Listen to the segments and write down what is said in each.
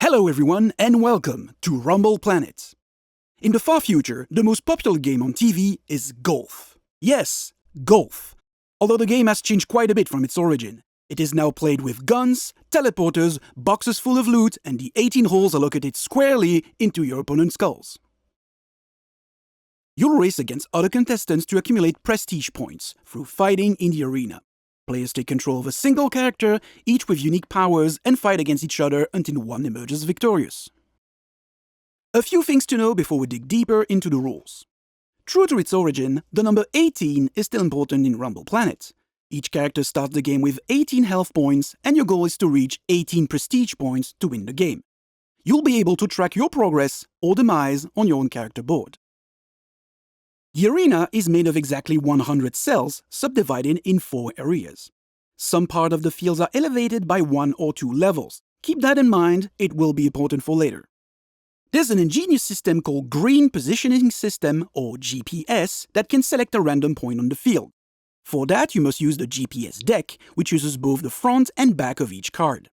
Hello everyone and welcome to Rumble Planet. In the far future, the most popular game on TV is golf. Yes, golf. Although the game has changed quite a bit from its origin. It is now played with guns, teleporters, boxes full of loot, and the 18 holes are located squarely into your opponent's skulls. You'll race against other contestants to accumulate prestige points through fighting in the arena. Players take control of a single character, each with unique powers, and fight against each other until one emerges victorious. A few things to know before we dig deeper into the rules. True to its origin, the number 18 is still important in Rumble Planet. Each character starts the game with 18 health points, and your goal is to reach 18 prestige points to win the game. You'll be able to track your progress or demise on your own character board. The arena is made of exactly 100 cells subdivided in 4 areas. Some part of the fields are elevated by 1 or 2 levels. Keep that in mind, it will be important for later. There's an ingenious system called Green Positioning System, or GPS, that can select a random point on the field. For that, you must use the GPS deck, which uses both the front and back of each card.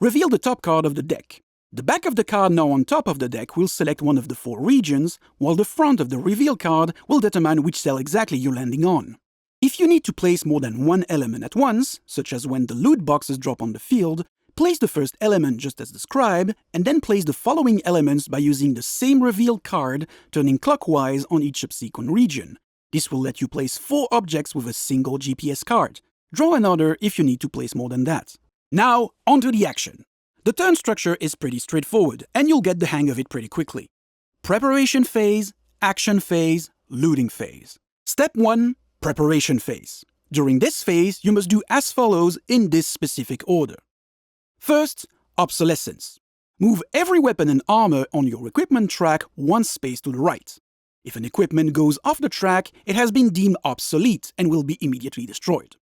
Reveal the top card of the deck. The back of the card now on top of the deck will select one of the 4 regions, while the front of the reveal card will determine which cell exactly you're landing on. If you need to place more than one element at once, such as when the loot boxes drop on the field, place the first element just as described, and then place the following elements by using the same reveal card, turning clockwise on each subsequent region. This will let you place 4 objects with a single GPS card. Draw another if you need to place more than that. Now, onto the action. The turn structure is pretty straightforward, and you'll get the hang of it pretty quickly. Preparation phase, action phase, looting phase. Step 1. Preparation phase. During this phase, you must do as follows in this specific order. First, obsolescence. Move every weapon and armor on your equipment track 1 space to the right. If an equipment goes off the track, it has been deemed obsolete and will be immediately destroyed.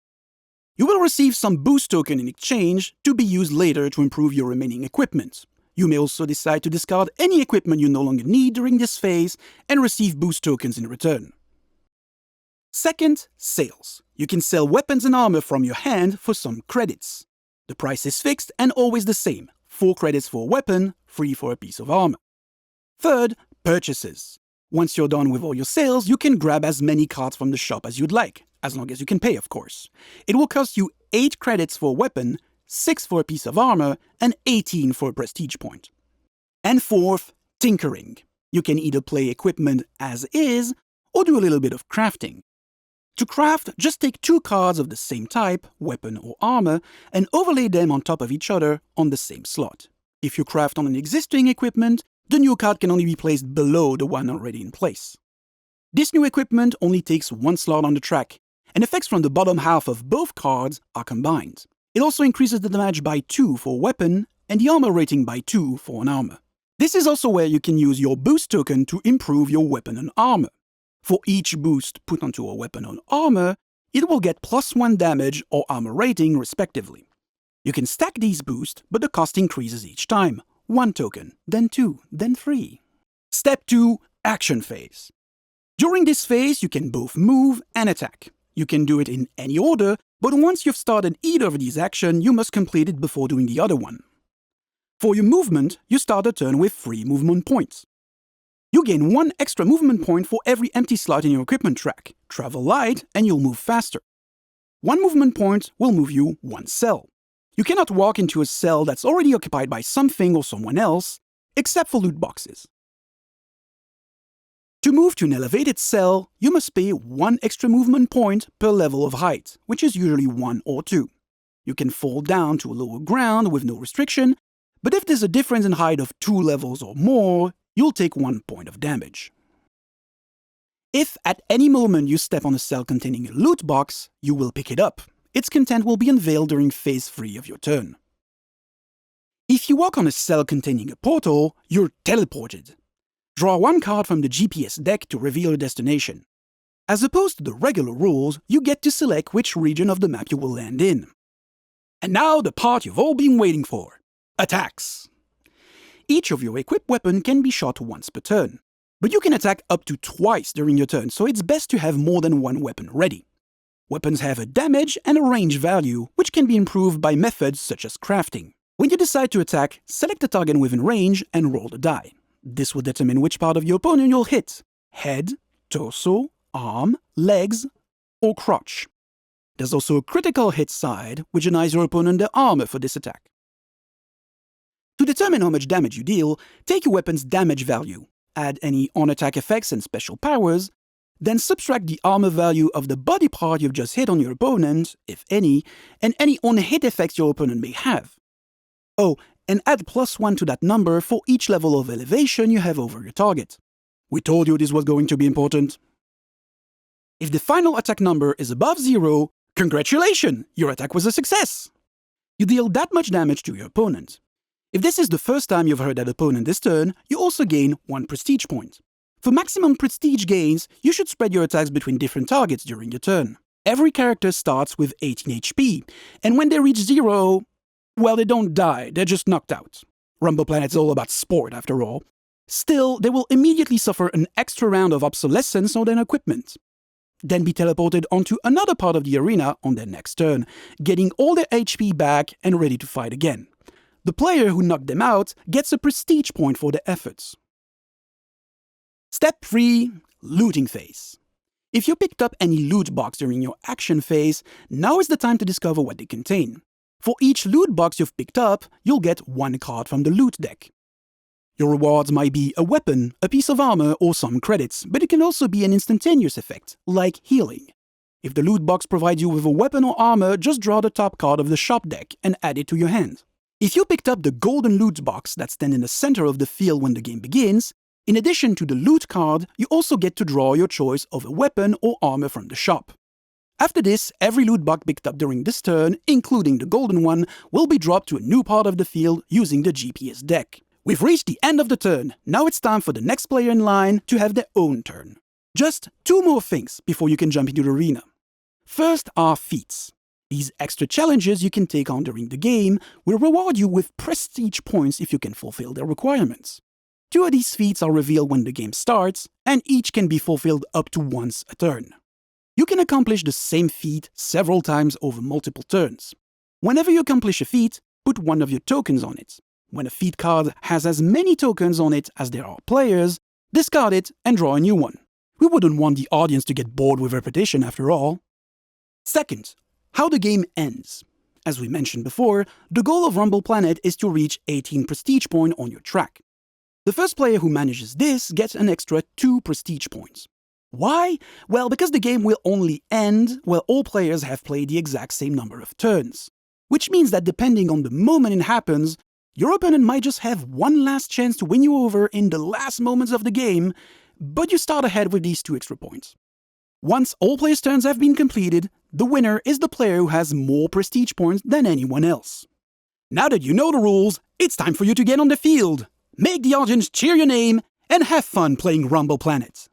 You will receive some boost token in exchange to be used later to improve your remaining equipment. You may also decide to discard any equipment you no longer need during this phase and receive boost tokens in return. Second, sales. You can sell weapons and armor from your hand for some credits. The price is fixed and always the same, 4 credits for a weapon, 3 for a piece of armor. Third, purchases. Once you're done with all your sales, you can grab as many cards from the shop as you'd like, as long as you can pay, of course. It will cost you 8 credits for a weapon, 6 for a piece of armor, and 18 for a prestige point. And fourth, tinkering. You can either play equipment as is, or do a little bit of crafting. To craft, just take 2 cards of the same type, weapon or armor, and overlay them on top of each other on the same slot. If you craft on an existing equipment, the new card can only be placed below the one already in place. This new equipment only takes 1 slot on the track, and effects from the bottom half of both cards are combined. It also increases the damage by 2 for a weapon, and the armor rating by 2 for an armor. This is also where you can use your boost token to improve your weapon and armor. For each boost put onto a weapon or armor, it will get +1 damage or armor rating respectively. You can stack these boosts, but the cost increases each time. 1 token, then 2, then 3. Step 2. Action phase. During this phase, you can both move and attack. You can do it in any order, but once you've started either of these actions, you must complete it before doing the other one. For your movement, you start a turn with 3 movement points. You gain 1 extra movement point for every empty slot in your equipment track. Travel light and you'll move faster. 1 movement point will move you 1 cell. You cannot walk into a cell that's already occupied by something or someone else, except for loot boxes. To move to an elevated cell, you must pay 1 extra movement point per level of height, which is usually 1 or 2. You can fall down to a lower ground with no restriction, but if there's a difference in height of 2 levels or more, you'll take 1 point of damage. If at any moment you step on a cell containing a loot box, you will pick it up. Its content will be unveiled during phase 3 of your turn. If you walk on a cell containing a portal, you're teleported. Draw 1 card from the GPS deck to reveal your destination. As opposed to the regular rules, you get to select which region of the map you will land in. And now the part you've all been waiting for. Attacks. Each of your equipped weapon can be shot once per turn, but you can attack up to twice during your turn, so it's best to have more than 1 weapon ready. Weapons have a damage and a range value, which can be improved by methods such as crafting. When you decide to attack, select a target within range and roll the die. This will determine which part of your opponent you'll hit: head, torso, arm, legs, or crotch. There's also a critical hit side, which denies your opponent their armor for this attack. To determine how much damage you deal, take your weapon's damage value, add any on-attack effects and special powers, then subtract the armor value of the body part you've just hit on your opponent, if any, and any on-hit effects your opponent may have. Oh, and add +1 to that number for each level of elevation you have over your target. We told you this was going to be important. If the final attack number is above 0, congratulations! Your attack was a success! You deal that much damage to your opponent. If this is the first time you've heard that opponent this turn, you also gain 1 prestige point. For maximum prestige gains, you should spread your attacks between different targets during your turn. Every character starts with 18 HP, and when they reach 0, well, they don't die, they're just knocked out. Rumble Planet's all about sport, after all. Still, they will immediately suffer an extra round of obsolescence on their equipment. Then be teleported onto another part of the arena on their next turn, getting all their HP back and ready to fight again. The player who knocked them out gets a prestige point for their efforts. Step 3. Looting phase. If you picked up any loot box during your action phase, now is the time to discover what they contain. For each loot box you've picked up, you'll get 1 card from the loot deck. Your rewards might be a weapon, a piece of armor, or some credits, but it can also be an instantaneous effect, like healing. If the loot box provides you with a weapon or armor, just draw the top card of the shop deck and add it to your hand. If you picked up the golden loot box that stands in the center of the field when the game begins, in addition to the loot card, you also get to draw your choice of a weapon or armor from the shop. After this, every loot box picked up during this turn, including the golden one, will be dropped to a new part of the field using the GPS deck. We've reached the end of the turn. Now it's time for the next player in line to have their own turn. Just 2 more things before you can jump into the arena. First are feats. These extra challenges you can take on during the game will reward you with prestige points if you can fulfill their requirements. 2 of these feats are revealed when the game starts, and each can be fulfilled up to once a turn. You can accomplish the same feat several times over multiple turns. Whenever you accomplish a feat, put 1 of your tokens on it. When a feat card has as many tokens on it as there are players, discard it and draw a new one. We wouldn't want the audience to get bored with repetition after all. Second, how the game ends. As we mentioned before, the goal of Rumble Planet is to reach 18 prestige points on your track. The first player who manages this gets an extra 2 prestige points. Why? Well, because the game will only end while all players have played the exact same number of turns. Which means that depending on the moment it happens, your opponent might just have one last chance to win you over in the last moments of the game, but you start ahead with these 2 extra points. Once all players' turns have been completed, the winner is the player who has more prestige points than anyone else. Now that you know the rules, it's time for you to get on the field. Make the audience cheer your name and have fun playing Rumble Planet.